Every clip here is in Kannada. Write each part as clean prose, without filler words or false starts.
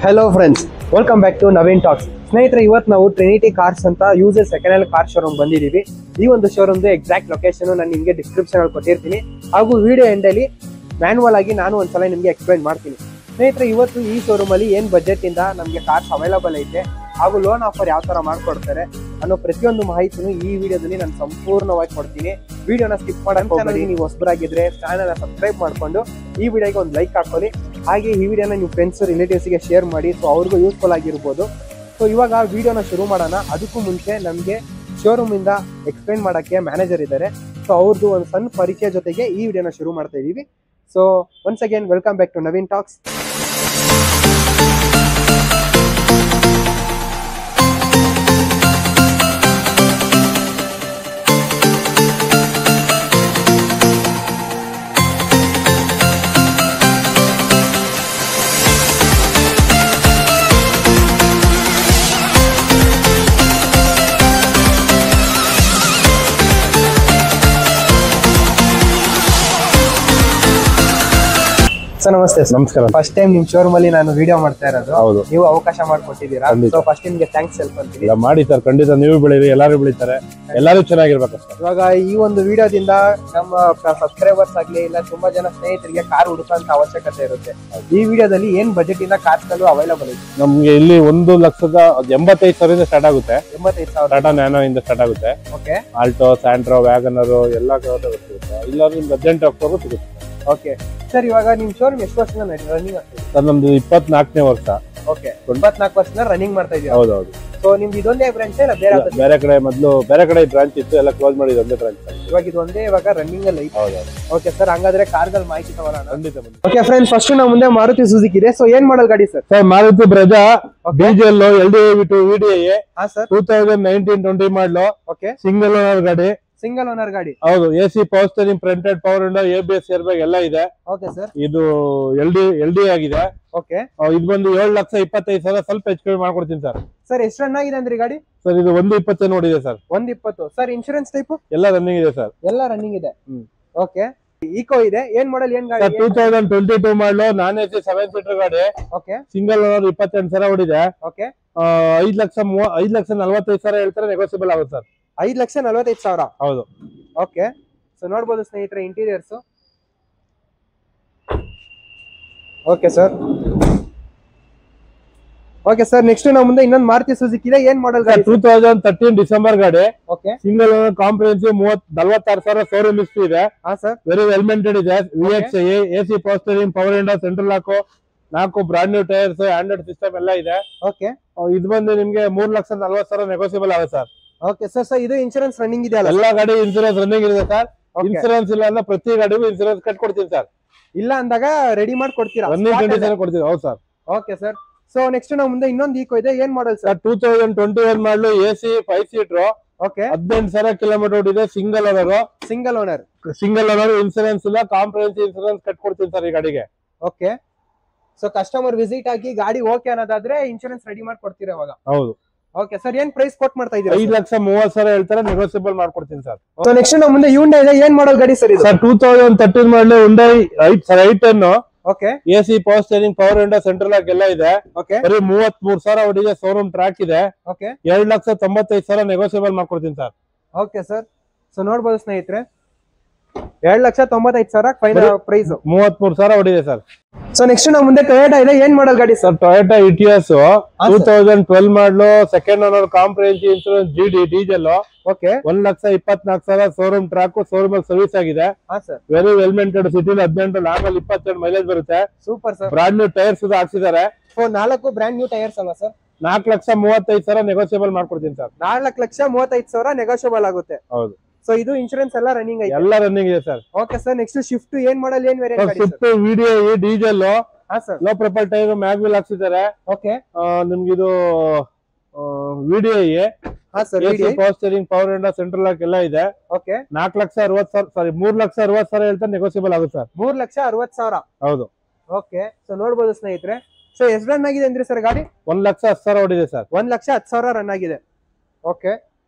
Hello friends, welcome back to Naveen Talks. ಸ್ನೇಹಿತರೆ, ಇವತ್ತು ನಾವು ಟ್ರಿನಿಟಿ ಕಾರ್ಸ್ ಅಂತ user second hand car showroom ಬಂದಿದ್ದೀವಿ. ಈ ಒಂದು ಶೋರೂಮ್ದು ಎಕ್ಸಾಕ್ಟ್ ಲೊಕೇಶನ್ ನಾನು ನಿಮಗೆ ಡಿಸ್ಕ್ರಿಪ್ಷನ್ ಅಲ್ಲಿ ಕೊಟ್ಟಿರ್ತೀನಿ. ಹಾಗೂ ವಿಡಿಯೋ ಎಂಡ್ ಅಲ್ಲಿ ಮ್ಯಾನ್ಯುವಲ್ ಆಗಿ ನಾನು ಒಂದ್ಸಲ ನಿಮಗೆ ಎಕ್ಸ್ಪ್ಲೈನ್ ಮಾಡ್ತೀನಿ. ಸ್ನೇಹಿತರೆ, ಇವತ್ತು ಈ ಶೋರೂಮ್ ಅಲ್ಲಿ ಏನ್ ಬಜೆಟ್ ಇಂದ ನಮಗೆ ಕಾರ್ಸ್ ಅವೈಲಬಲ್ ಐತೆ ಹಾಗೂ ಲೋನ್ ಆಫರ್ ಯಾವ ತರ ಮಾಡ್ಕೊಡ್ತಾರೆ ಅನ್ನೋ ಪ್ರತಿಯೊಂದು ಮಾಹಿತಿನೂ ಈ ವಿಡಿಯೋದಲ್ಲಿ ನಾನು ಸಂಪೂರ್ಣವಾಗಿ ಕೊಡ್ತೀನಿ. ವಿಡಿಯೋನ ಸ್ಕಿಪ್ ಮಾಡೋಕೆ ನೀವು ಹೊಸಬರಾಗಿದ್ರೆ ಚಾನಲ್ ಸಬ್ಸ್ಕ್ರೈಬ್ ಮಾಡ್ಕೊಂಡು ಈ ವಿಡಿಯೋಗೆ ಒಂದು ಲೈಕ್ ಹಾಕೊಳ್ಳಿ. ಹಾಗೆ ಈ ವಿಡಿಯೋನ ನೀವು ಫ್ರೆಂಡ್ಸ್ ರಿಲೇಟಿವ್ಸ್ಗೆ ಶೇರ್ ಮಾಡಿ, ಸೊ ಅವ್ರಿಗೂ ಯೂಸ್ಫುಲ್ ಆಗಿರ್ಬೋದು. ಸೊ ಇವಾಗ ವಿಡಿಯೋನ ಶುರು ಮಾಡೋಣ. ಅದಕ್ಕೂ ಮುಂಚೆ ನಮಗೆ ಶೋರೂಮ್ ಇಂದ ಎಕ್ಸ್ಪ್ಲೈನ್ ಮಾಡೋಕ್ಕೆ ಮ್ಯಾನೇಜರ್ ಇದ್ದಾರೆ. ಸೊ ಅವ್ರದ್ದು ಒಂದು ಸಣ್ಣ ಪರಿಚಯ ಜೊತೆಗೆ ಈ ವಿಡಿಯೋನ ಶುರು ಮಾಡ್ತಾ ಇದೀವಿ. So once again welcome back to Naveen talks. ನಮಸ್ತೆ. ನಮಸ್ಕಾರ. ಫಸ್ಟ್ ಟೈಮ್ ನಿಮ್ ಶೋರೂಮ್ ಅಲ್ಲಿ ನಾನು ವಿಡಿಯೋ ಮಾಡ್ತಾ ಇರೋದು. ಹೌದು, ನೀವು ಅವಕಾಶ ಮಾಡ್ಕೊಟ್ಟಿದ್ದೀರಾ. ಸೊ ಫಸ್ಟ್ ನಿಮ್ಗೆ ಥ್ಯಾಂಕ್ಸ್ ಹೇಳ್ಕೊಂತೀನಿ. ಮಾಡಿ ಸರ್, ಖಂಡಿತ ನೀವು ಬೆಳೀರಿ, ಎಲ್ಲಾರು ಬೆಳೀತಾರೆ, ಎಲ್ಲಾರು ಚೆನ್ನಾಗಿರ್ಬೇಕು ಸರ್. ಇವಾಗ ಈ ಒಂದು ವಿಡಿಯೋದಿಂದ ನಮ್ಮ ಸಬ್ಸ್ಕ್ರೈಬರ್ಸ್ ಆಗ್ಲಿ ಇಲ್ಲ ತುಂಬಾ ಜನ ಸ್ನೇಹಿತರಿಗೆ ಕಾರ್ ಹುಡುಕುವಂತ ಅವಶ್ಯಕತೆ ಇರುತ್ತೆ. ಈ ವಿಡಿಯೋದಲ್ಲಿ ಏನ್ ಬಜೆಟ್ ಇಂದ ಕಾರ್ಸ್ ಅವೈಲಬಲ್ ಇದೆ ನಮ್ಗೆ ಇಲ್ಲಿ 1,85,000 ಸ್ಟಾರ್ಟ್ ಆಗುತ್ತೆ. 85,000 ಟಾಟಾ ನ್ಯಾನೋ ಇಂದ ಸ್ಟಾರ್ಟ್ ಆಗುತ್ತೆ. ಓಕೆ, ಆಲ್ಟೋ, ಸ್ಯಾಂಟ್ರೋ, ವ್ಯಾಗನರ್ ಎಲ್ಲ ಸಿಗುತ್ತೆ. ಇಲ್ಲ ನಿಮ್ಗೆ 18 ಅಕ್ಟೋಬರ್ ಸಿಗುತ್ತೆ. ಓಕೆ ಸರ್, ಇವಾಗ ನಿಮ್ ಶೋರೂಮ್ ಎಷ್ಟು ವರ್ಷದಿಂದ ರನ್ನಿಂಗ್ ಆಗ್ತಿದೆ ಸರ್? ನಮ್ದು 24ನೇ ವರ್ಷ. ಓಕೆ, 24 ವರ್ಷದಿಂದ ರನ್ನಿಂಗ್ ಮಾಡ್ತಾ ಇದೀವಿ. ಹೌದೌದು. ಸೊ ನಿಮ್ದು ಇದೊಂದೇ ಬ್ರಾಂಚ್ ಇಲ್ಲ ಬೇರೆ ಬೇರೆ ಕಡೆ ಮೊದಲು ಬೇರೆ ಕಡೆ ಬ್ರಾಂಚ್ ಇತ್ತು, ಎಲ್ಲ ಕ್ಲೋಸ್ ಮಾಡಿದ್ದು ಒಂದೇ ಬ್ರಾಂಚ್. ಇವಾಗ ಇದು ಒಂದೇ ಇವಾಗ ರನ್ನಿಂಗ್ ಅಲ್ಲಿ. ಹೌದೌದು. ಓಕೆ ಸರ್, ಹಂಗಾದ್ರೆ ಕಾರ್ಗಳ ಮಾಹಿತಿ ತಗೊಳ್ಳೋಣ. ಖಂಡಿತ. ಓಕೆ ಫ್ರೆಂಡ್ಸ್, ಫಸ್ಟ್ ನಾವು ಮುಂದೆ ಮಾರುತಿ ಸುಜುಕಿ ಇದೆ. ಸೊ ಏನ್ ಮಾಡಲ್ ಗಾಡಿ sir? Sir Maruti Brezza diesel LDI VDI. ಹಾ ಸರ್, 2019-20 ಮಾಡಲು. ಓಕೆ, ಸಿಂಗಲ್ ಓನರ್ ಗಾಡಿ. ಸಿಂಗಲ್ ಓನರ್ ಗಾಡಿ. ಹೌದು. AC power steering, printed power window, ABS air bag ಎಲ್ಲ ಇದೆ. ಓಕೆ ಸರ್, ಇದು LD ಆಗಿದೆ. ಓಕೆ, ಇದು ಬಂದು 7,25,000, ಸ್ವಲ್ಪ ಹೆಚ್ಚು ಕಡಿಮೆ ಮಾಡ್ಕೊಡ್ತೀನಿ ಸರ್. ಸರ್ ಎಷ್ಟು ರನ್ ಆಗಿದೆ ಅಂದ್ರೆ ಗಾಡಿ? ಸರ್ ಇದು 1,20 ನೋಡಿದೆ ಸರ್. 120. ಸರ್ ಇನ್ಶೂರೆನ್ಸ್ ಟೈಪ್ ಎಲ್ಲ ರನ್ನಿಂಗ್ ಇದೆ ಸರ್. ಎಲ್ಲ ರನ್ನಿಂಗ್ ಇದೆ. ಓಕೆ, ಈಕೋ ಇದೆ. ಏನ್ ಮಾಡಲ್ ಏನ್ ಗಾಡಿ? 2022 ಮಾಡಲು, ನಾನ್ AC 7 ಸೀಟರ್ ಗಾಡಿ. Okay, single owner, 28,000 ಹೊಡಿದೆ. ಓಕೆ, 5,45,000 ಹೇಳ್ತಾರೆ, ನೆಗೋಸಿಯಬಲ್ ಆಗುತ್ತೆ ಸರ್. 5,45,000. ಹೌದು. ಓಕೆ, ಸೊ ನೋಡ್ಬೋದು ಸ್ನೇಹಿತರೆ interiors. Okay sir. Okay sir, next ನಾವು ಮುಂದೆ ಇನ್ನೊಂದು ಮಾರುತಿ ಸುಜುಕಿ ಇದೆ. ಏನ್ ಮಾಡಲ್ ಗಾಡಿ? 2013 ಡಿಸೆಂಬರ್ ಗಾಡಿ. Okay, single owner, comprehensive, 46,000 showroom history ಇದೆ. ಹಾ ಸರ್, ವೆರಿ ವೆಲ್ ಮೇಂಟೈನ್ಡ್ ಇದೆ. VXI, AC power steering, power window, central lock, 4 brand new tyres, Android system ಎಲ್ಲ ಇದೆ. ಓಕೆ, ಇದು ಬಂದು ನಿಮ್ಗೆ 3,40,000 ನೆಗೋಸಿಯಬಲ್ ಆಗುತ್ತೆ ಸರ್. ಓಕೆ ಸರ್, ಇದು ಇನ್ಶೂರೆನ್ಸ್ ರನ್ನಿಂಗ್ ಇದೆ ಅಲ್ಲ? ಎಲ್ಲ ಗಾಡಿ ಇನ್ಸೂರೆನ್ಸ್ ರನ್ನಿಂಗ್ ಇದೆ ಸರ್. ಇನ್ಸೂರೆನ್ಸ್ ಇಲ್ಲ ಅಂದ್ರೆ ಪ್ರತಿ ಗಾಡಿಗೂ ಇನ್ಸೂರೆನ್ಸ್ ಕಟ್ ಕೊಡ್ತೀನಿ ಸರ್. ಇಲ್ಲ ಅಂದಾಗ ರೆಡಿ ಮಾಡಿ ಕೊಡ್ತೀರಾ? ರನ್ನಿಂಗ್ ಕಂಡೀಷನ್ ಕೊಡ್ತೀವಿ. ಹೌದು sir. Okay sir. So next ನಾವು ಮುಂದೆ ಇನ್ನೊಂದು ಈಕೋ ಇದೆ. ಏನ್ ಮಾಡಲ್ ಸರ್? 2021 ಮಾಡಲು, AC 5 ಸೀಟರ್. ಓಕೆ, 18,000 ಕಿಲೋಮೀಟರ್ ಓಡಿದೆ. Single owner. Single owner, insurance ಇಲ್ಲ, ಕಾಂಪ್ರಿಹೆನ್ಸಿವ್ ಇನ್ಸೂರೆನ್ಸ್ ಕಟ್ ಕೊಡ್ತೀನಿ ಸರ್ ಈ ಗಾಡಿಗೆ. ಓಕೆ, ಸೊ ಕಸ್ಟಮರ್ ವಿಸಿಟ್ ಆಗಿ ಗಾಡಿ ಓಕೆ ಅನ್ನೋದಾದ್ರೆ ಇನ್ಶೂರೆನ್ಸ್ ರೆಡಿ ಮಾಡಿ ಕೊಡ್ತೀರಾ ಅವಾಗ? ಹೌದು. ಓಕೆ ಸರ್, ಏನ್ ಪ್ರೈಸ್ ಕೊಟ್ ಮಾಡ್ತಾ ಇದೀರಾ? 5,30,000 ಹೇಳ್ತಾರೆ, ನೆಗೋಸಿಯಬಲ್ ಮಾಡ್ಕೊಡ್ತೀನಿ ಸರ್. ಸೊ ನೆಕ್ಸ್ಟ್ ನಾವು ಮುಂದೆ ಹ್ಯುಂಡೈ ಇದೆ. ಏನ್ ಮಾಡಲ್ ಗಾಡಿ ಸರ್ ಇದು? Sir 2013 model, Hyundai i10. Okay, AC power steering, power window, central lock ಎಲ್ಲ ಇದೆ. ಓಕೆ, ಬರೀ 33,000 ಹೊಡಿದೆ. ಶೋರೂಮ್ ಟ್ರ್ಯಾಕ್ ಇದೆ. ಓಕೆ, 7,95,000 ನೆಗೋಸಿಯಬಲ್ ಮಾಡ್ಕೊಡ್ತೀನಿ ಸರ್. Okay sir. ಸೊ ನೋಡ್ಬೋದು ಸ್ನೇಹಿತರೆ, 7,95,000 ಫೈನಲ್ ಪ್ರೈಸ್. 33,000 ಹೊಡಿದೆ ಸರ್. ಸೊ ನೆಕ್ಸ್ಟ್ ನಾವು ಮುಂದೆ ಟೊಯೋಟಾ ಇದೆ. ಏನ್ ಮಾಡಲ್ ಗಾಡಿ sir? Toyota Etios 2012 model, second owner, comprehensive insurance, diesel. Okay, 1,24,000 showroom track, showroom service ಆಗಿದೆ. ಹಾ sir, very well maintained. City 18 ಲಾಂಗಲ್ಲಿ 22 ಮೈಲೇಜ್ ಬರುತ್ತೆ. Super sir. Brand new tyres ಹಾಕ್ಸಿದ್ದಾರೆ. ಸೊ 4 ಬ್ರಾಂಡ್ ನ್ಯೂ ಟೈರ್ಸ್ ಅಲ್ವಾ ಸರ್? 4,35,000 ನೆಗೋಸಿಯಬಲ್ ಮಾಡ್ಕೊಡ್ತೀನಿ ಸರ್. 4,35,000 ನೆಗೋಷಿಯಬಲ್ ಆಗುತ್ತೆ. ಹೌದು. ಸೊ ಇದು ಇನ್ಶೂರೆನ್ಸ್ ಎಲ್ಲ ರನ್ನಿಂಗ್ ಐತೆ? ಎಲ್ಲ ರನ್ನಿಂಗ್ ಇದೆ sir. Okay sir, next Swift ಏನ್ ಮಾಡಲ್ ಏನ್ ವೇರಿಯಂಟ್ ಗಾಡಿ? Swift VDI diesel. ಹಾ sir, low profile tyre, mag wheel ಹಾಕ್ಸಿದ್ದಾರೆ. ಓಕೆ, ನಿಮ್ಗಿದು VDI. ಹಾ sir, power steering, power window, central lock ಎಲ್ಲ ಇದೆ. ಓಕೆ, 4,60,000 ಸಾರಿ 3,60,000 ಹೇಳ್ತಾರೆ, ನೆಗೋಸಿಯಬಲ್ ಆಗುತ್ತೆ ಸರ್. 3,60,000. ಹೌದು. ಓಕೆ, ಸೊ ನೋಡ್ಬೋದು ಸ್ನೇಹಿತರೆ. ಸೊ ಎಷ್ಟು ರನ್ ಆಗಿದೆ ಅಂದ್ರೆ ಸರ್ ಗಾಡಿ? 1,10,000 ಹೊಡಿದೆ ಸರ್. 1,10,000 ರನ್ ಆಗಿದೆ. ಓಕೆ,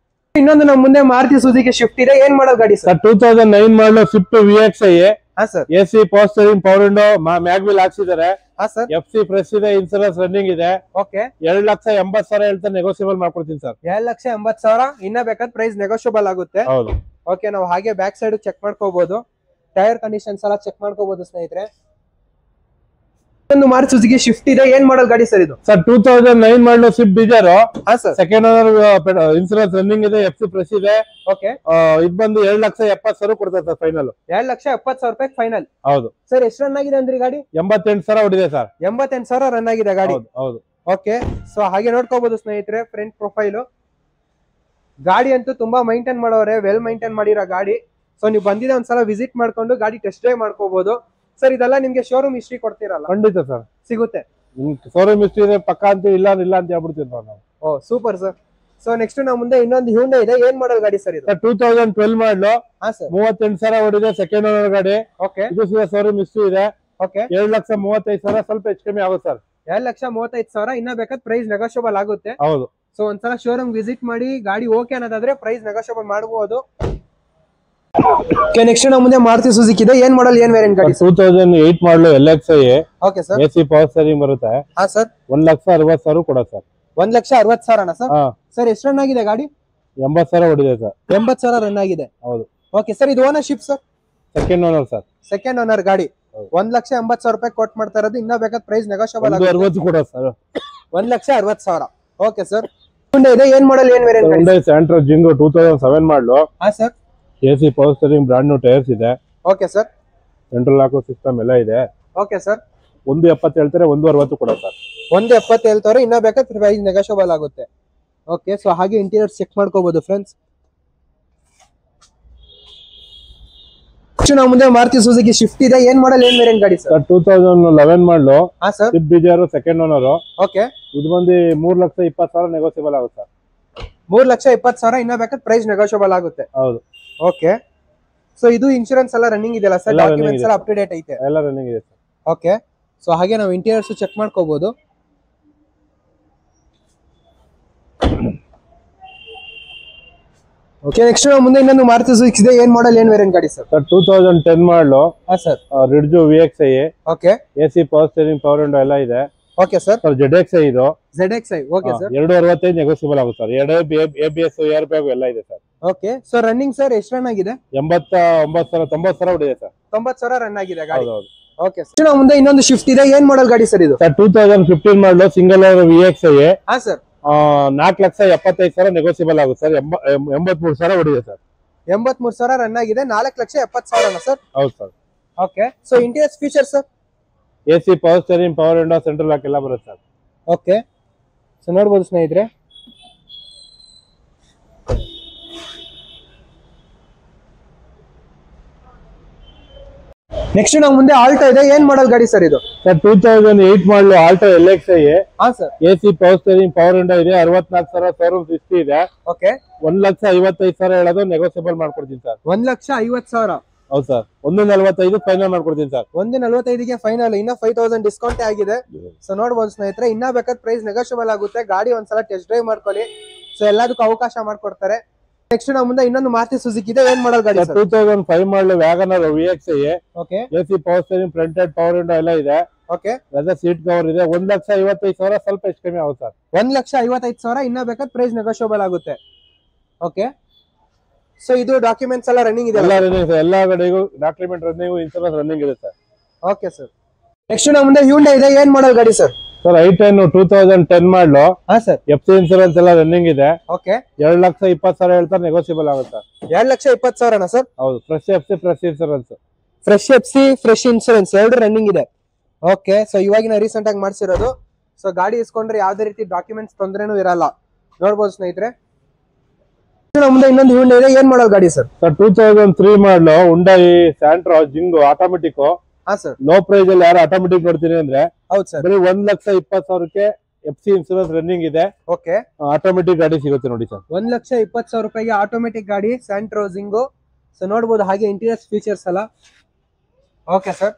ಇನ್ನೊಂದು ನಮ್ಮ ಮುಂದೆ ಮಾರುತಿ ಸುಜುಕಿ ಶಿಫ್ಟ್ ಇದೆ. ಏನ್ ಮಾಡಲ್ ಗಾಡಿ ಸರ್? 2009 model, Swift VXI. ಹಾ sir, AC power steering, power window, mag wheel ಹಾಕ್ಸಿದ್ದಾರೆ. ಹಾ ಸರ್. FC ಫ್ರೆಶ್ ಇದೆ, ಇನ್ಸೂರೆನ್ಸ್ ರನ್ನಿಂಗ್ ಇದೆ. ಓಕೆ. 2,80,000 ಹೇಳ್ತಾ ನೆಗೋಸಿಯಬಲ್ ಮಾಡ್ಕೊಡ್ತೀನಿ ಸರ್. 2,80,000 ಇನ್ನ ಬೇಕಾದ್ರೆ ಪ್ರೈಸ್ ನೆಗೋಷಿಯಬಲ್ ಆಗುತ್ತೆ. ಹೌದು. ಓಕೆ, ನಾವು ಹಾಗೆ ಬ್ಯಾಕ್ ಸೈಡ್ ಚೆಕ್ ಮಾಡ್ಕೋಬಹುದು. ಟೈರ್ ಕಂಡೀಷನ್ಸ್ ಎಲ್ಲ ಚೆಕ್ ಮಾಡ್ಕೋಬಹುದು ಸ್ನೇಹಿತರೆ. ಒಂದು ಮಾರುತಿ ಸುಜುಕಿ ಶಿಫ್ಟ್ ಇದೆ. ಏನ್ ಮಾಡಲ್ ಗಾಡಿ ಸರ್ ಇದು? Sir 2009 model Swift Dzire. ಹಾ sir. Second owner, insurance running ಇದೆ, FC ಫ್ರೆಶ್ ಇದೆ. ಓಕೆ. ಇದು ಬಂದು 2,70,000 ಕೊಡ್ತಾರೆ ಸರ್ ಫೈನಲ್. 2,70,000 ರೂಪಾಯಿ ಫೈನಲ್. ಹೌದು ಸರ್. ಎಷ್ಟು ರನ್ ಆಗಿದೆ ಅಂದ್ರಿ ಗಾಡಿ? 88,000 ಹೊಡಿದೆ ಸರ್. 88,000 ರನ್ ಆಗಿದೆ ಗಾಡಿ. ಹೌದು. ಓಕೆ. ಸೊ ಹಾಗೆ ನೋಡ್ಕೋಬಹುದು ಸ್ನೇಹಿತರೆ ಫ್ರಂಟ್ ಪ್ರೊಫೈಲ್. ಗಾಡಿ ಅಂತೂ ತುಂಬಾ ಮೈಂಟೈನ್ ಮಾಡೋರೆ, ವೆಲ್ ಮೈಂಟೈನ್ ಮಾಡಿರೋ ಗಾಡಿ. ಸೊ ನೀವು ಬಂದಿದೆ ಒಂದ್ಸಲ ವಿಸಿಟ್ ಮಾಡ್ಕೊಂಡು ಗಾಡಿ ಟೆಸ್ಟ್ ಡ್ರೈವ್ ಮಾಡ್ಕೋಬಹುದು. ಸರ್ ಇದೆಲ್ಲ ನಿಮ್ಗೆ ಶೋರೂಮ್ ಹಿಸ್ಟ್ರಿ ಕೊಡ್ತೀರಲ್ಲ? ಖಂಡಿತ ಸರ್, ಸಿಗುತ್ತೆ. ಶೋರೂಮ್ ಹಿಸ್ಟ್ರಿ ಇದೆ ಪಕ್ಕ ಅಂತ ಇಲ್ಲ ಅಂತ ಹೇಳ್ಬಿಡ್ತೀವಿ ನಾವು. ಓ ಸೂಪರ್ ಸರ್. ಸೊ ನೆಕ್ಸ್ಟ್ ನಾವು ಮುಂದೆ ಇನ್ನೊಂದು ಹ್ಯುಂಡೈ ಇದೆ. ಏನ್ ಮಾಡಲ್ ಗಾಡಿ ಸರ್ ಇದು? 2012 ಮಾಡಲು. ಹಾ ಸರ್. 38,000 ಹೊಡಿದೆ, ಸೆಕೆಂಡ್ ಓನರ್ ಗಾಡಿ. ಓಕೆ. ಇದು ಶೋರೂಮ್ ಹಿಸ್ಟ್ರಿ ಇದೆ. ಓಕೆ. 2,35,000 ಸ್ವಲ್ಪ ಹೆಚ್ಚು ಕಮ್ಮಿ ಆಗುತ್ತೆ ಸರ್. 2,35,000 ಇನ್ನ ಬೇಕಾದ್ರೆ ಪ್ರೈಸ್ ನೆಗೋಷಿಯಬಲ್ ಆಗುತ್ತೆ. ಹೌದು. ಸೊ ಒಂದ್ಸಲ ಶೋರೂಮ್ ವಿಸಿಟ್ ಮಾಡಿ ಗಾಡಿ ಓಕೆ ಅನ್ನೋದಾದ್ರೆ ಪ್ರೈಸ್ ನೆಗೋಷಿಯಬಲ್ ಮಾಡಬಹುದು. ನೆಕ್ಸ್ಟ್ ನಾವು ಮುಂದೆ ಮಾರುತಿ ಸುಜುಕಿ ಇದೆ. ಏನ್ ಮಾಡಲ್, ಏನ್ ವೇರಿಯಂಟ್ ಗಾಡಿ? 2008 model LXi. Okay sir. AC power steering ಬರುತ್ತೆ. ಹಾ ಸರ್. 1,60,000 ಕೊಡುತ್ತೆ ಸರ್. 1,60,000 ಸರ್. ಸರ್ ಎಷ್ಟು ರನ್ ಆಗಿದೆ ಗಾಡಿ? 80,000 ಹೊಡಿದೆ ಸರ್. 80,000 ರನ್ ಆಗಿದೆ. ಹೌದು. Okay sir. ಇದು ownership sir? Second owner sir. Second owner ಗಾಡಿ. 1,80,000 ರೂಪಾಯಿ ಕೊಟ್ ಮಾಡ್ತಾ ಇರೋದು. ಇನ್ನ ಬೇಕಾದ್ರೆ ಪ್ರೈಸ್ ನೆಗೋಷಿಯಬಲ್ ಆಗುತ್ತೆ. 60 ಕೊಡ ಸರ್. 1,60,000. Okay sir. ಇದೆ. ಏನ್ ಮಾಡಲ್, ಏನ್ variant? Hyundai Santro Jingo 2007 model. ಹಾ sir. AC power steering, brand new tyres ಇದೆ. Okay sir. Central lock system ಎಲ್ಲ ಇದೆ. Okay sir. 1,70 ಹೇಳ್ತಾರೆ, 1,60 ಕೊಡ ಸರ್. 1,70 ಹೇಳ್ತಾರೆ. ಇನ್ನ ಬೇಕಾದ್ರೆ ಪ್ರೈಸ್ ನೆಗೋಷಿಯಬಲ್ ಆಗುತ್ತೆ. ಓಕೆ. ಸೊ ಹಾಗೆ ಇಂಟೀರಿಯರ್ ಚೆಕ್ ಮಾಡ್ಕೋಬಹುದು ಫ್ರೆಂಡ್ಸ್. ನಾವು ಮುಂದೆ ಮಾರುತಿ ಸುಜುಕಿ ಶಿಫ್ಟ್ ಇದೆ. ಏನ್ ಮಾಡಲ್, ಏನ್ ವೇರಿಯಂಟ್ ಗಾಡಿ ಸರ್? 2011 ಮಾಡಲು. ಹಾ sir. Swift Dzire second owner. Okay. ಇದು ಬಂದು 3,20,000 ನೆಗೋಸಿಯಬಲ್ ಆಗುತ್ತೆ ಸರ್. 3,20,000 ಇನ್ನ ಬೇಕಾದ್ರೆ ಪ್ರೈಸ್ ನೆಗೋಷಿಯಬಲ್ ಆಗುತ್ತೆ. ಹೌದು. ಓಕೆ. ಸೊ ಇದು ಇನ್ಶೂರೆನ್ಸ್ ಎಲ್ಲ ರನ್ನಿಂಗ್ ಇದೆಯಲ್ಲ ಸರ್? ಎಲ್ಲ ಡಾಕ್ಯುಮೆಂಟ್ಸ್ ಎಲ್ಲ ಅಪ್ ಟು ಡೇಟ್ ಐತೆ? ಎಲ್ಲ ರನ್ನಿಂಗ್ ಇದೆ ಸರ್. ಓಕೆ. ಸೊ ಹಾಗೆ ನಾವು ಇಂಟೀರಿಯರ್ಸ್ ಚೆಕ್ ಮಾಡ್ಕೋಬಹುದು. ಓಕೆ. ನೆಕ್ಸ್ಟ್ ನಾವು ಮುಂದೆ ಇನ್ನೊಂದು ಮಾರುತಿ ಸುಜುಕಿ ಇದೆ. ಏನ್ ಮಾಡಲ್, ಏನ್ ವೇರಿಯಂಟ್ ಗಾಡಿ ಸರ್? 2010 ಮಾಡಲು. ಹಾ sir. ರಿಡ್ಜು VXi. Okay. AC power steering, power window ಎಲ್ಲ ಇದೆ. Okay sir. ZXi ಇದು. ZXi. Okay sir. 265 ನೆಗೋಸಿಯಬಲ್ ಆಗುತ್ತೆ ಸರ್. 2 ABS, ಏರ್ ಬ್ಯಾಗ್ ಎಲ್ಲ ಇದೆ sir. Okay. So running sir ಎಷ್ಟು ರನ್ ಆಗಿದೆ? 89,000 90,000 ಹೊಡಿದೆ ಸರ್. 90,000 ರನ್ ಆಗಿದೆ ಗಾಡಿ. ಹೌದು. ಓಕೆ. ನಾವು ಮುಂದೆ ಇನ್ನೊಂದು ಶಿಫ್ಟ್ ಇದೆ. ಏನ್ ಮಾಡಲ್ ಗಾಡಿ ಸರ್ ಇದು? 2015 ಮಾಡಲು, ಸಿಂಗಲ್ ಓನರ್ VXi. ಹಾ ಸರ್. 4,75,000 ನೆಗೋಸಿಯಬಲ್ ಆಗುತ್ತೆ ಸರ್. 83,000 ಹೊಡಿದೆ ಸರ್. 83,000 ರನ್ ಆಗಿದೆ. 4,70,000 ಸರ್. ಹೌದು sir. Okay. So interior features sir? AC power steering, power window, central lock ಎಲ್ಲ ಬರುತ್ತೆ ಸರ್. ಓಕೆ. ಸೊ ನೋಡ್ಬೋದು ಸ್ನೇಹಿತರೆ. ನೆಕ್ಸ್ಟ್ ನಾವು ಮುಂದೆ ಆಲ್ಟೋ ಇದೆ. ಏನ್ ಮಾಡಲ್ ಗಾಡಿ ಸರ್ ಇದು? ಸರ್ 2008 ಮಾಡಲು ಆಲ್ಟೋ LXi. ಹಾ sir. AC power steering, power window ಇದೆ. 64,000 ಶೋರೂಮ್ ಹಿಸ್ಟ್ರಿ ಇದೆ. ಓಕೆ. 1,55,000 ಹೇಳೋದು, ನೆಗೋಸಿಯಬಲ್ ಮಾಡ್ಕೊಡ್ತೀನಿ ಸರ್. 1,50,000. ಹೌದು ಸರ್. 1,45 ಫೈನಲ್ ಮಾಡ್ಕೊಡ್ತೀನಿ ಸರ್. 1,45ಗೆ ಫೈನಲ್. ಇನ್ನ 5,000 ಡಿಸ್ಕೌಂಟ್ ಆಗಿದೆ. ಸೊ ನೋಡ್ಬೋದು ಸ್ನೇಹಿತರೆ. ಇನ್ನ ಬೇಕಾದ್ರೆ ಪ್ರೈಸ್ ನೆಗೋಷಿಯಬಲ್ ಆಗುತ್ತೆ. ಗಾಡಿ ಒಂದ್ಸಲ ಟೆಸ್ಟ್ ಡ್ರೈವ್ ಮಾಡ್ಕೊಳ್ಳಿ. ಸೊ ಎಲ್ಲದಕ್ಕೂ ಅವಕಾಶ ಮಾಡ್ಕೊಡ್ತಾರೆ. ನೆಕ್ಸ್ಟ್ ನಾವು ಮುಂದೆ ಇನ್ನೊಂದು ಮಾರುತಿ ಸುಜುಕಿ ಇದೆ. ಏನ್ ಮಾಡಲ್ ಗಾಡಿ sir? 2005 model WagonR VXi. Okay. AC power steering, ಫ್ರಂಟೆಡ್ ಪವರ್ ವಿಂಡೋ ಎಲ್ಲ ಇದೆ. ಓಕೆ. ಲೆದರ್ ಸೀಟ್ ಕವರ್ ಇದೆ. 1,55,000 ಸ್ವಲ್ಪ ಹೆಚ್ಚು ಕಮ್ಮಿ ಆಗುತ್ತೆ ಸರ್. 1,55,000 ಇನ್ನ ಬೇಕಾದ್ರೆ ಪ್ರೈಸ್ ನೆಗೋಷಿಯಬಲ್ ಆಗುತ್ತೆ. ಓಕೆ. ಸೊ ಇದು ಡಾಕ್ಯುಮೆಂಟ್ಸ್ ಎಲ್ಲ ರನ್ನಿಂಗ್ ಇದೆ? ಎಲ್ಲ ರನ್ನಿಂಗ್, ಎಲ್ಲ ಗಾಡಿಗೂ ಡಾಕ್ಯುಮೆಂಟ್ ರನ್ನಿಂಗ್, ಇನ್ಶೂರೆನ್ಸ್ ರನ್ನಿಂಗ್ ಇದೆ ಸರ್. Okay sir. ನೆಕ್ಸ್ಟ್ ನಾವು ಮುಂದೆ ಹ್ಯುಂಡೈ ಇದೆ. ಏನ್ ಮಾಡಲ್ ಗಾಡಿ ಸರ್? ಸರ್ i10 2010 ಮಾಡಲು. ಹಾ ಸರ್. FC ಇನ್ಶೂರೆನ್ಸ್ ಎಲ್ಲ ರನ್ನಿಂಗ್ ಇದೆ. ಓಕೆ. 2,20,000 ಹೇಳ್ತಾರೆ, ನೆಗೋಸಿಯಬಲ್ ಆಗುತ್ತೆ. 2,20,000 ಸರ್? ಹೌದು. Fresh FC, fresh insurance. Fresh FC, fresh insurance ಎರಡು ರನ್ನಿಂಗ್ ಇದೆ. ಓಕೆ. ಸೊ ಇವಾಗಿನ ರೀಸೆಂಟ್ ಆಗಿ ಮಾಡಿಸಿರೋದು. ಸೊ ಗಾಡಿ ಇಸ್ಕೊಂಡ್ರೆ ಯಾವ್ದೇ ರೀತಿ ಡಾಕ್ಯುಮೆಂಟ್ಸ್ ತೊಂದರೆನೂ ಇರಲ್ಲ. ನೋಡ್ಬೋದು ಸ್ನೇಹಿತರೆ. ಮುಂದೆ ಇನ್ನೊಂದು ಹ್ಯುಂಡೈ ಇದೆ. ಏನ್ ಮಾಡಲ್ ಗಾಡಿ ಸರ್? ಸರ್ 2003 ಮಾಡಲು Hyundai Santro Jingo ಆಟೋಮೆಟಿಕ್. ಹಾ ಸರ್. ಲೋ ಪ್ರೈಸ್ ಅಲ್ಲಿ ಯಾರು ಆಟೋಮೆಟಿಕ್ ನೋಡ್ತೀನಿ ಅಂದ್ರೆ ಹೌದು ಸರ್. ಬರೀ 1,20,000ಕ್ಕೆ FC ಇನ್ಶೂರೆನ್ಸ್ ರನ್ನಿಂಗ್ ಇದೆ. ಓಕೆ. ಆಟೋಮೆಟಿಕ್ ಗಾಡಿ ಸಿಗುತ್ತೆ ನೋಡಿ ಸರ್. 1,20,000 ರೂಪಾಯಿಗೆ ಆಟೋಮೆಟಿಕ್ ಗಾಡಿ Santro Jingo. ಸೊ ನೋಡ್ಬೋದು ಹಾಗೆ ಇಂಟೀರಿಯರ್ ಫೀಚರ್ಸ್ ಎಲ್ಲ. Okay sir.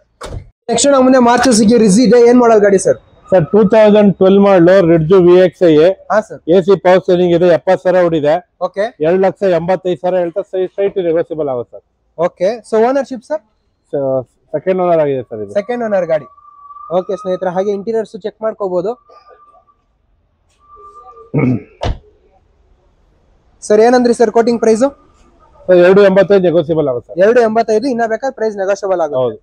ನೆಕ್ಸ್ಟ್ ನಾವು ಮುಂದೆ ಮಾರುತಿ ಸುಜುಕಿ ರಿಜಿ ಇದೆ. ಏನ್ ಮಾಡಲ್ ಗಾಡಿ ಸರ್? ಸರ್ 2012 ಮಾಡಲು ರಿಡ್ಜು VXi. ಹಾ ಸರ್. AC ಪವರ್ ಸ್ಟೀರಿಂಗ್ ಇದೆ. 70,000 ಹೊಡಿದೆ. ಓಕೆ. 2,85,000 ಹೇಳ್ತಾ ಸ್ಟ್ರೈಟ್ ನೆಗೋಸಿಯಬಲ್ ಆಗುತ್ತೆ sir. Okay. So ownership sir? Second owner ಆಗಿದೆ ಸರ್ ಇದು. ಸೆಕೆಂಡ್ ಓನರ್ ಗಾಡಿ. ಓಕೆ ಸ್ನೇಹಿತರೆ, ಹಾಗೆ ಇಂಟೀರಿಯರ್ಸ್ ಚೆಕ್ ಮಾಡ್ಕೋಬಹುದು. ಸರ್ ಏನಂದ್ರಿ ಸರ್ ಕೋಟಿಂಗ್ ಪ್ರೈಸ್? 285 ನೆಗೋಸಿಯಬಲ್ ಆಗುತ್ತೆ. 285 ಇನ್ನ ಬೇಕಾದ್ರೆ ಪ್ರೈಸ್ ನೆಗೋಷಿಯಬಲ್ ಆಗುತ್ತೆ. ಹೌದು.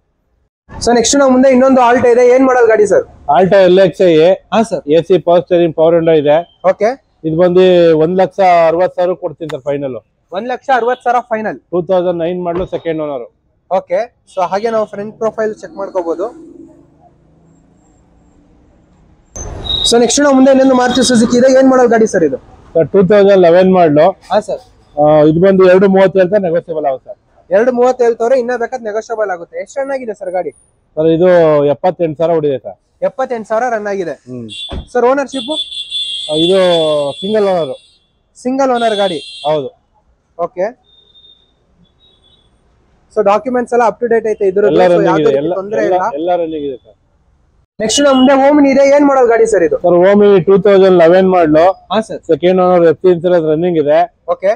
ಸೊ ನೆಕ್ಸ್ಟ್ ನಾವು ಮುಂದೆ ಇನ್ನೊಂದು ಆಲ್ಟೋ ಇದೆ. ಏನ್ ಮಾಡಲ್ ಗಾಡಿ ಸರ್? Alto LXi. ಹಾ sir. AC power steering power window ಇದೆ. ಓಕೆ. ಇದು ಬಂದು 1,60,000 ಕೊಡ್ತೀನಿ ಸರ್ ಫೈನಲ್. 1,60,000 ಫೈನಲ್. 2009 ಮಾಡಲು ಸೆಕೆಂಡ್ ಓನರ್. ಓಕೆ. ಸೊ ಹಾಗೆ ನಾವು ಫ್ರಂಟ್ ಪ್ರೊಫೈಲ್ ಚೆಕ್ ಮಾಡ್ಕೋಬಹುದು. ಸೊ ನೆಕ್ಸ್ಟ್ ನಾವು ಮುಂದೆ ಇನ್ನೊಂದು ಮಾರುತಿ ಸುಜುಕಿ ಇದೆ. ಏನ್ ಮಾಡಲ್ ಗಾಡಿ ಸರ್ ಇದು? 2011 ಮಾಡಲು. ಹಾ ಸರ್. ಇದು ಬಂದು 230 ನೆಗೋಸಿಯಬಲ್ ಆಗುತ್ತೆ. 230 ಹೇಳ್ತವ್ರೆ, ಇನ್ನ ಬೇಕಾದ್ರೆ ನೆಗೋಷಿಯಬಲ್ ಆಗುತ್ತೆ. ಎಷ್ಟು ರನ್ ಆಗಿದೆ ಸರ್ ಗಾಡಿ? ಸರ್ ಇದು 78,000 ಹೊಡಿದೆ ಸರ್. 78,000 ರನ್ ಆಗಿದೆ. Sir ownership? ಇದು ಸಿಂಗಲ್ ಓನರ್. ಸಿಂಗಲ್ ಓನರ್ ಗಾಡಿ. ಹೌದು. ಓಕೆ. ಸೊ ಡಾಕ್ಯುಮೆಂಟ್ಸ್ ಎಲ್ಲ ಅಪ್ ಟು ಡೇಟ್ ಐತೆ ಇದ್ರ ತೊಂದರೆ ಇಲ್ಲ. ಎಲ್ಲ ರನ್ನಿಂಗ್ ಇದೆ ಸರ್. ನೆಕ್ಸ್ಟ್ ನಮ್ಮ ಮುಂದೆ ಓಮಿನಿ ಇದೆ. ಏನ್ ಮಾಡಲ್ ಗಾಡಿ ಸರ್ ಇದು? ಸರ್ ಓಮಿನಿ 2011 ಮಾಡಲು. ಹಾ sir. Second owner FC insurance running ಇದೆ. ಓಕೆ.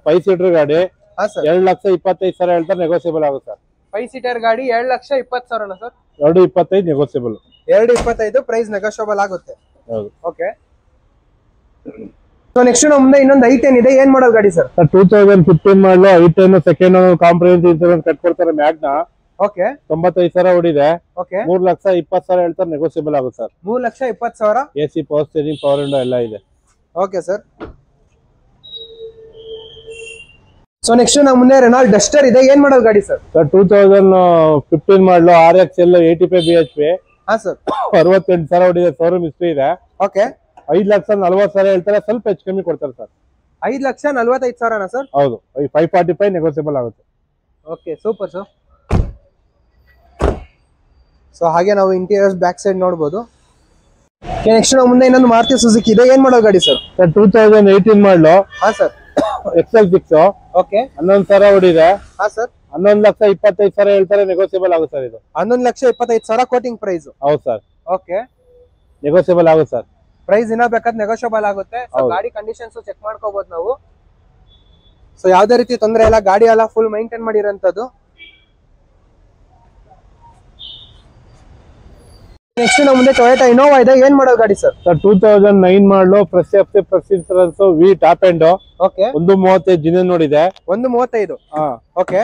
5 ಸೀಟರ್ ಗಾಡಿ. ಹಾ ಸರ್. 2,25,000 ಹೇಳ್ತಾರೆ, ನೆಗೋಸಿಯಬಲ್ ಆಗುತ್ತೆ ಸರ್. 5 ಸೀಟರ್ ಗಾಡಿ 2,20,000 ಸರ್. 225 ನೆಗೋಸಿಯಬಲ್. 225 ಪ್ರೈಸ್ ನೆಗೋಷಿಯಬಲ್ ಆಗುತ್ತೆ. ಹೌದು. ಓಕೆ. ಸೊ ನೆಕ್ಸ್ಟ್ ನಮ್ಮ ಮುಂದೆ ಇನ್ನೊಂದು i10 ಇದೆ. ಏನ್ ಮಾಡಲ್ ಗಾಡಿ sir? 2015 model i10 second owner comprehensive insurance ಕಟ್ಕೊಡ್ತಾರೆ ಮ್ಯಾಗ್ನಾ. ಓಕೆ. 95,000 ಹೊಡಿದೆ. ಓಕೆ. 3,20,000 ಹೇಳ್ತಾರೆ, ನೆಗೋಸಿಯಬಲ್ ಆಗುತ್ತೆ sir. 3,20,000. AC power steering power window ಎಲ್ಲ ಇದೆ. Okay sir. ಸೊ ನೆಕ್ಸ್ಟ್ ನಮ್ಮ ಮುಂದೆ ರೆನಾಲ್ಟ್ ಡಸ್ಟರ್ ಇದೆ. ಏನ್ ಮಾಡಲ್ ಗಾಡಿ ಸರ್? 2015 ಮಾಡಲು RXL 85 BHP. ಹಾ ಸರ್. 68,000 ಹೊಡಿದೆ. ಶೋರೂಮ್ ಹಿಸ್ಟ್ರಿ ಇದೆ. ಓಕೆ. 5,40,000 ಹೇಳ್ತಾರೆ, ಸ್ವಲ್ಪ ಹೆಚ್ಚು ಕಮ್ಮಿ ಕೊಡ್ತಾರೆ ಸರ್. 5,45,000 ಸರ್. ಹೌದು. 545 ನೆಗೋಸಿಯಬಲ್ ಆಗುತ್ತೆ. Okay, super sir. ಸೊ ಹಾಗೆ ನಾವು ಇಂಟೀರಿಯರ್ಸ್ ಬ್ಯಾಕ್ ಸೈಡ್ ನೋಡಬಹುದು. ನೆಕ್ಸ್ಟ್ ನಾವು ಮುಂದೆ ಇನ್ನೊಂದು ಮಾರುತಿ ಸುಜುಕಿ ಇದೆ. ಏನ್ ಮಾಡೋ ಗಾಡಿ ಸರ್? 2018 ಮಾಡಲು. ಹಾ ಸರ್. XL6. ಓಕೆ. 11,000 ಹೊಡಿದೆ. ಹಾ ಸರ್. 11,25,000 ಹೇಳ್ತಾರೆ, ನೆಗೋಸಿಯಬಲ್ ಆಗುತ್ತೆ ಸರ್. ಇದು 11,25,000 ಕೋಟಿಂಗ್ ಪ್ರೈಸ್. ಹೌದು ಸರ್. ಓಕೆ. ನೆಗೋಸಿಯಬಲ್ ಆಗುತ್ತೆ ಸರ್. ಪ್ರೈಸ್ ಇನ್ನ ಬೇಕಾದ್ರೆ ನೆಗೋಷಿಯಬಲ್ ಆಗುತ್ತೆ. ಸೊ ಗಾಡಿ ಕಂಡೀಷನ್ಸ್ ಚೆಕ್ ಮಾಡ್ಕೋಬಹುದು ನಾವು. ಸೊ ಯಾವ್ದೇ ರೀತಿ ತೊಂದರೆ ಇಲ್ಲ, ಗಾಡಿ ಎಲ್ಲ ಫುಲ್ ಮೈಂಟೈನ್ ಮಾಡಿರೋಂಥದ್ದು. ನೆಕ್ಸ್ಟ್ ನಮ್ಮ ಮುಂದೆ ಟೊಯೋಟಾ ಇನೋವಾ ಇದೆ. ಏನ್ ಮಾಡೋ ಗಾಡಿ ಸರ್? 2009 ಮಾಡಲು ಫ್ರೆಶ್ FC ಫ್ರೆಶ್ ಇನ್ಸೂರೆನ್ಸ್ ವಿ ಟಾಪ್ ಎಂಡ್. ಓಕೆ. 135 ಜಿನ್ ನೋಡಿದೆ. 135. ಹಾ. Okay.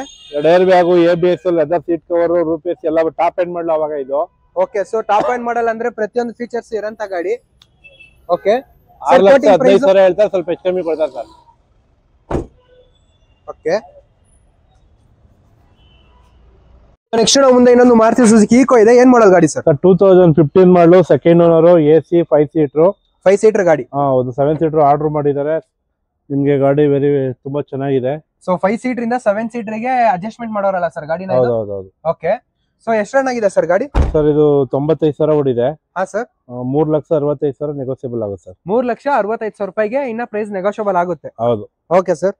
Air bag, ABS, leather seat cover, rupees ಎಲ್ಲ ಟಾಪ್ ಎಂಡ್ ಮಾಡಲು ಅವಾಗ ಇದು. ಓಕೆ. ಸೊ ಟಾಪ್ ಎಂಡ್ ಮಾಡಲ್ ಅಂದ್ರೆ ಪ್ರತಿಯೊಂದು ಫೀಚರ್ಸ್ ಇರೋಂತ ಗಾಡಿ. ಓಕೆ. 6,15,000 ಹೇಳ್ತಾರೆ, ಸ್ವಲ್ಪ ಹೆಚ್ಚು ಕಮ್ಮಿ ಕೊಡ್ತಾರೆ ಸರ್. ಓಕೆ. ನೆಕ್ಸ್ಟ್ ನಾವು ಮುಂದೆ ಇನ್ನೊಂದು ಮಾರುತಿ ಸುಜುಕಿ ಈಕೋ ಇದೆ. ಏನ್ ಮಾಡಲ್ ಗಾಡಿ ಸರ್? 2015 ಮಾಡಲು second owner AC 5 seater. 5 seater ಗಾಡಿ. ಒಂದು 7 ಸೀಟರ್ ಆರ್ಡರ್ ಮಾಡಿದ್ದಾರೆ. ನಿಮ್ಗೆ ಗಾಡಿ ತುಂಬಾ ಚೆನ್ನಾಗಿದೆ. ಸೊ 5 ಸೀಟರ್ ಇಂದ 7 ಸೀಟರ್ ಗೆ ಅಡ್ಜಸ್ಟ್ಮೆಂಟ್ ಮಾಡೋರಲ್ಲ ಸರ್ ಗಾಡಿನ? ಹೌದು. ಓಕೆ. ಸೊ ಎಷ್ಟು ರನ್ ಆಗಿದೆ ಸರ್ ಗಾಡಿ? ಸರ್ ಇದು 95,000 ಹೊಡಿದೆ. ಹಾ ಸರ್. 3,65,000 ನೆಗೋಸಿಯಬಲ್ ಆಗುತ್ತೆ ಸರ್. 3,65,000 ರೂಪಾಯಿಗೆ ಇನ್ನ ಪ್ರೈಸ್ ನೆಗೋಷಿಯಬಲ್ ಆಗುತ್ತೆ. ಹೌದು. Okay sir.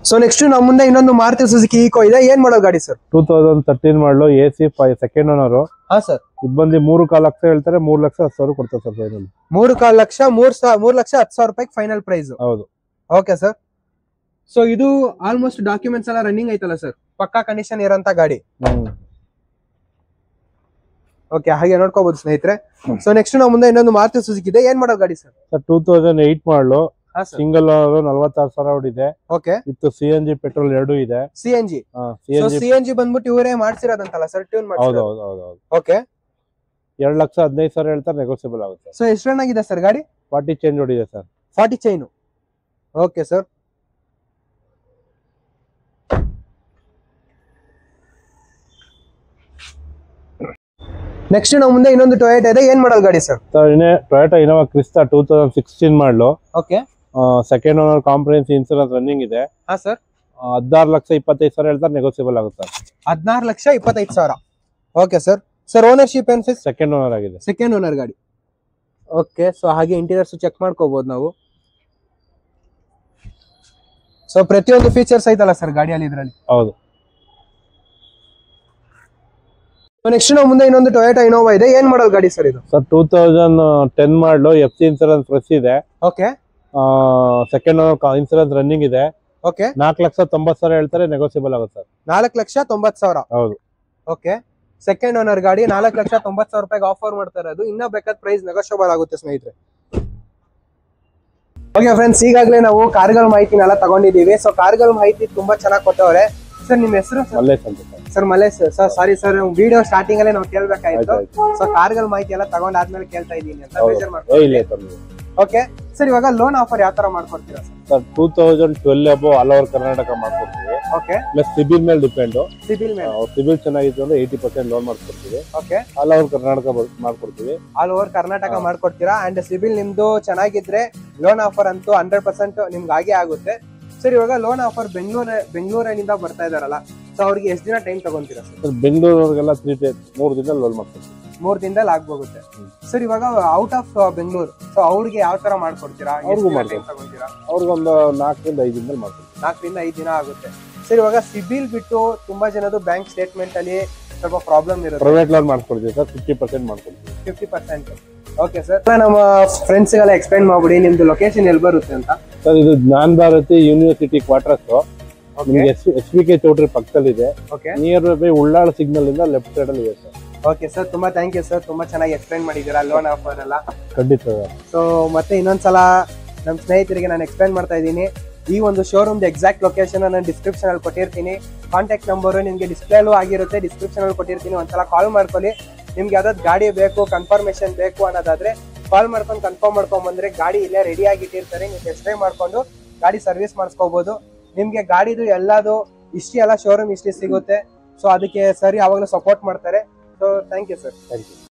ಸೊ ನೆಕ್ಸ್ಟ್ ನಮ್ಮ ಮುಂದೆ ಇನ್ನೊಂದು ಮಾರುತಿ ಸುಜುಕಿ ಈಕೋ ಇದೆ. ಏನ್ ಮಾಡೋ ಗಾಡಿ ಸರ್? 2013 ಮಾಡಲು AC 5 ಸೆಕೆಂಡ್ ಓನರ್. ಹಾ ಸರ್. ಇದು ಬಂದು 3.4 ಲಕ್ಷ ಹೇಳ್ತಾರೆ, 3,10,000 ಕೊಡ್ತಾರೆ ಸರ್ ಫೈನಲ್. 3.4 ಲಕ್ಷ, 3,10,000 ರೂಪಾಯಿ ಫೈನಲ್ ಪ್ರೈಸ್. ಹೌದು. Okay sir. ಸೊ ಇದು ಆಲ್ಮೋಸ್ಟ್ ಡಾಕ್ಯುಮೆಂಟ್ಸ್ ಎಲ್ಲ ರನ್ನಿಂಗ್ ಐತಲ್ಲ ಸರ್? ಪಕ್ಕಾ ಕಂಡೀಷನ್ ಇರೋಂತ ಗಾಡಿ. ಓಕೆ, ಹಾಗೆ ನೋಡ್ಕೋಬಹುದು ಸ್ನೇಹಿತರೆ. ಸೊ ನೆಕ್ಸ್ಟ್ ನಾವು ಮುಂದೆ ಇನ್ನೊಂದು ಮಾರುತಿ ಸುಜುಕಿ ಇದೆ. ಏನ್ ಮಾಡೋ ಗಾಡಿ ಸರ್? 2008 ಮಾಡಲು ಸಿಂಗಲ್ ಓನರ್, 46,000 ಹೊಡಿದೆ. ಓಕೆ. ವಿತ್ CNG ಪೆಟ್ರೋಲ್ 2 ಇದೆ. CNG. CNG ಬಂದ್ಬಿಟ್ಟು ಇವರೇ ಮಾಡ್ಸಿರೋದಂತಲ್ಲ ಸರ್? ಟ್ಯೂನ್ ಹೌದು. ಓಕೆ. 2,15,000 ಹೇಳ್ತಾರೆ, ನೆಗೋಸಿಯಬಲ್ ಆಗುತ್ತೆ. ಸೊ ಎಷ್ಟು ರನ್ ಆಗಿದೆ ಸರ್ ಗಾಡಿ? 40 ಚೇಂಜ್ ಹೊಡಿದೆ sir. 40 chain. Okay sir. Next ನಾವು ಮುಂದೆ ಇನ್ನೊಂದು ಟೊಯೋಟಾ ಇದೆ. ಏನ್ ಮಾಡಲ್ ಗಾಡಿ ಸರ್? ಟೊಯೋಟಾ ಇನೋವಾ ಕ್ರಿಸ್ಟಾ 2016 ಮಾಡಲು. Okay. Second owner comprehensive insurance running ಇದೆ. ಹಾ ಸರ್. 16,25,000 ಹೇಳ್ತಾರೆ, ನೆಗೋಸಿಯಬಲ್ ಆಗುತ್ತೆ. 16,25,000. Okay sir. ಸರ್ ಓನರ್ಶಿಪ್ ಏನ್ ಸರ್? ಸೆಕೆಂಡ್ ಓನರ್ ಆಗಿದೆ. ಸೆಕೆಂಡ್ ಓನರ್ ಗಾಡಿ. ಓಕೆ. ಸೊ ಹಾಗೆ ಇಂಟೀರಿಯರ್ಸ್ ಚೆಕ್ ಮಾಡ್ಕೋಬಹುದು ನಾವು. ಸೊ ಪ್ರತಿಯೊಂದು ಫೀಚರ್ಸ್ ಐತಲ್ಲ ಸರ್ ಗಾಡಿಯಲ್ಲಿ ಇದ್ರಲ್ಲಿ? ಹೌದು. ನೆಕ್ಸ್ಟ್ ನಾವು ಮುಂದೆ ಇನ್ನೊಂದು ಟೊಯೋಟಾ ಇನೋವಾ ಇದೆ. ಏನ್ ಮಾಡಲ್ ಗಾಡಿ ಸರ್ ಇದು? ಸರ್ 2010 ಮಾಡಲು FC ಇನ್ಸೂರೆನ್ಸ್ ಫ್ರೆಶ್ ಇದೆ. Okay. Second owner insurance running ಇದೆ. ಓಕೆ. 4,90,000 ಹೇಳ್ತಾರೆ, ನೆಗೋಸಿಯಬಲ್ ಆಗುತ್ತೆ ಸರ್. 4,90,000. ಹೌದು. ಓಕೆ. ಸೆಕೆಂಡ್ ಓನರ್ ಗಾಡಿ 4,90,000 ರೂಪಾಯಿಗೆ ಆಫರ್ ಮಾಡ್ತಾ ಇರೋದು. ಇನ್ನ ಬೇಕಾದ ಪ್ರೈಸ್ ನೆಗೋಷಿಯಬಲ್ ಆಗುತ್ತೆ ಸ್ನೇಹಿತರೆ. ಓಕೆ ಫ್ರೆಂಡ್ಸ್, ಈಗಾಗಲೇ ನಾವು ಕಾರ್ಗಳ ಮಾಹಿತಿನೆಲ್ಲ ತಗೊಂಡಿದ್ದೀವಿ. ಸೊ ಕಾರ್ಗಳ ಮಾಹಿತಿ ತುಂಬಾ ಚೆನ್ನಾಗಿ ಕೊಟ್ಟವ್ರೆ. ಸರ್ ನಿಮ್ಮ ಹೆಸರು? ಮಲ್ಲೇಶ್ ಅಂತ sir Mallesh sir. Sorry sir, video starting ಅಲ್ಲೇ ನಾವು ಕೇಳ್ಬೇಕಾಯ್ತು. ಸೊ ಕಾರ್ಗಳ ಮಾಹಿತಿ ಎಲ್ಲ ತಗೊಂಡಾದ್ಮೇಲೆ ಕೇಳ್ತಾ ಇದ್ದೀನಿ ಅಂತ ಬೇಜಾರ್ ಮಾಡ್ಕೊಂಡು. ಓಕೆ ಸರ್, ಇವಾಗ ಲೋನ್ ಆಫರ್ ಯಾವ ತರ ಮಾಡ್ಕೊಡ್ತೀರಾ ಸರ್? 2012 ಅಬೋ ಆಲ್ ಓವರ್ ಕರ್ನಾಟಕ ಮಾಡ್ಕೊಡ್ತೀವಿ. ಓಕೆ, ಪ್ಲಸ್ ಸಿಬಿಲ್ ಮೇಲೆ ಡಿಪೆಂಡ್. ಸಿಬಿಲ್ ಮೇಲೆ ಸಿಬಿಲ್ ಚೆನ್ನಾಗಿತ್ತು ಅಂದ್ರೆ 80% ಲೋನ್ ಮಾಡ್ಕೊಡ್ತೀವಿ. ಓಕೆ, ಆಲ್ ಓವರ್ ಕರ್ನಾಟಕ ಮಾಡ್ಕೊಡ್ತೀವಿ. ಆಲ್ ಓವರ್ ಕರ್ನಾಟಕ ಮಾಡ್ಕೊಡ್ತೀರಾ. ಅಂಡ್ ಸಿಬಿಲ್ ನಿಮ್ದು ಚೆನ್ನಾಗಿದ್ರೆ ಲೋನ್ ಆಫರ್ ಅಂತೂ 100% ನಿಮ್ಗೆ ಆಗೇ ಆಗುತ್ತೆ. ಸರ್ ಇವಾಗ ಲೋನ್ ಆಫರ್ ಬೆಂಗಳೂರಿನಿಂದ ಬರ್ತಾ ಇದಾರಲ್ಲ, ಸೊ ಅವ್ರಿಗೆ ಎಷ್ಟು ದಿನ ಟೈಮ್ ತಗೊಂತೀರಾ ಸರ್? ಬೆಂಗಳೂರಿಗೆಲ್ಲ 3 ದಿನ ಲೋನ್ ಮಾಡ್ಕೊಡ್ತೀವಿ. 3 ದಿನದಲ್ಲಿ ಆಗ್ಬೋಗುತ್ತೆ. ಸರ್ ಇವಾಗ ಔಟ್ ಆಫ್ ಬೆಂಗಳೂರು, ಸೊ ಅವ್ರಿಗೆ ಯಾವ ತರ ಮಾಡ್ಕೊಡ್ತೀರಾ? ಅವ್ರಿಗೂ ಮಾಡ್ತೀರಾ? ಅವ್ರಿಗೊಂದು 4 ರಿಂದ 5 ದಿನದಲ್ಲಿ ಮಾಡ್ಕೊಡ್ತೀವಿ. 4 ರಿಂದ 5 ದಿನ ಆಗುತ್ತೆ. ಸರ್ ಇವಾಗ ಸಿಬಿಲ್ ಬಿಟ್ಟು ತುಂಬಾ ಜನದು ಬ್ಯಾಂಕ್ ಸ್ಟೇಟ್ಮೆಂಟ್ ಅಲ್ಲಿ ಸ್ವಲ್ಪ ಪ್ರಾಬ್ಲಮ್ ಇರುತ್ತೆ. ಪ್ರೈವೇಟ್ ಲೋನ್ ಮಾಡ್ಕೊಡ್ತೀವಿ ಸರ್, 50% ಮಾಡ್ಕೊಡ್ತೀವಿ. 50%. ಓಕೆ ಸರ್, ನಮ್ಮ ಫ್ರೆಂಡ್ಸ್ ಗೆಲ್ಲ ಎಕ್ಸ್ಪ್ಲೈನ್ ಮಾಡ್ಬಿಡಿ ನಿಮ್ದು ಲೊಕೇಶನ್ ಎಲ್ಲಿ ಬರುತ್ತೆ ಅಂತ. ಸರ್ ಇದು ಜ್ಞಾನ ಭಾರತಿ ಯೂನಿವರ್ಸಿಟಿ ಕ್ವಾರ್ಟರ್ಸ್. ನಿಮ್ಗೆ SVK ಚೌಟ್ರಿ ಪಕ್ಕದಲ್ಲಿದೆ. ನಿಯರ್ ಬೈ ಉಳ್ಳಾಳ ಸಿಗ್ನಲ್ ಇಂದ ಲೆಫ್ಟ್ ಸೈಡ್ ಅಲ್ಲಿ ಇದೆ ಸರ್. ಓಕೆ ಸರ್, ತುಂಬಾ ಥ್ಯಾಂಕ್ ಯು ಸರ್. ತುಂಬಾ ಚೆನ್ನಾಗಿ ಎಕ್ಸ್ಪ್ಲೈನ್ ಮಾಡಿದ್ದೀರಾ ಲೋನ್ ಆಫರ್ ಎಲ್ಲ. ಖಂಡಿತ. ಸೊ ಮತ್ತೆ ಇನ್ನೊಂದ್ಸಲ ನಮ್ಮ ಸ್ನೇಹಿತರಿಗೆ ನಾನು ಎಕ್ಸ್ಪ್ಲೈನ್ ಮಾಡ್ತಾ ಇದ್ದೀನಿ. ಈ ಒಂದು ಶೋರೂಮ್ ಎಕ್ಸಾಕ್ಟ್ ಲೊಕೇಶನ್ ನಾನು ಡಿಸ್ಕ್ರಿಪ್ಷನ್ ಅಲ್ಲಿ ಕೊಟ್ಟಿರ್ತೀನಿ. ಕಾಂಟ್ಯಾಕ್ಟ್ ನಂಬರ್ ನಿಮ್ಗೆ ಡಿಸ್ಪ್ಲೇಲೂ ಆಗಿರುತ್ತೆ, ಡಿಸ್ಕ್ರಿಪ್ಷನ್ ಅಲ್ಲಿ ಕೊಟ್ಟಿರ್ತೀನಿ. ಒಂದ್ಸಲ ಕಾಲ್ ಮಾಡ್ಕೊಳ್ಳಿ. ನಿಮ್ಗೆ ಯಾವ್ದಾದ್ರು ಗಾಡಿ ಬೇಕು, ಕನ್ಫರ್ಮೇಶನ್ ಬೇಕು ಅನ್ನೋದಾದ್ರೆ ಕಾಲ್ ಮಾಡ್ಕೊಂಡು ಕನ್ಫರ್ಮ್ ಮಾಡ್ಕೊಂಡ್ ಬಂದ್ರೆ ಗಾಡಿ ಇಲ್ಲೇ ರೆಡಿ ಆಗಿಟ್ಟಿರ್ತಾರೆ. ನೀವು ಟೆಸ್ಟ್ ಡ್ರೈವ್ ಮಾಡ್ಕೊಂಡು ಗಾಡಿ ಸರ್ವಿಸ್ ಮಾಡಿಸ್ಕೋಬಹುದು. ನಿಮ್ಗೆ ಗಾಡಿದು ಎಲ್ಲದು ಹಿಸ್ಟ್ರಿ ಎಲ್ಲ ಶೋರೂಮ್ ಹಿಸ್ಟ್ರಿ ಸಿಗುತ್ತೆ. ಸೊ ಅದಕ್ಕೆ ಸರ್ ಯಾವಾಗಲೂ ಸಪೋರ್ಟ್ ಮಾಡ್ತಾರೆ. So thank you sir. Thank you.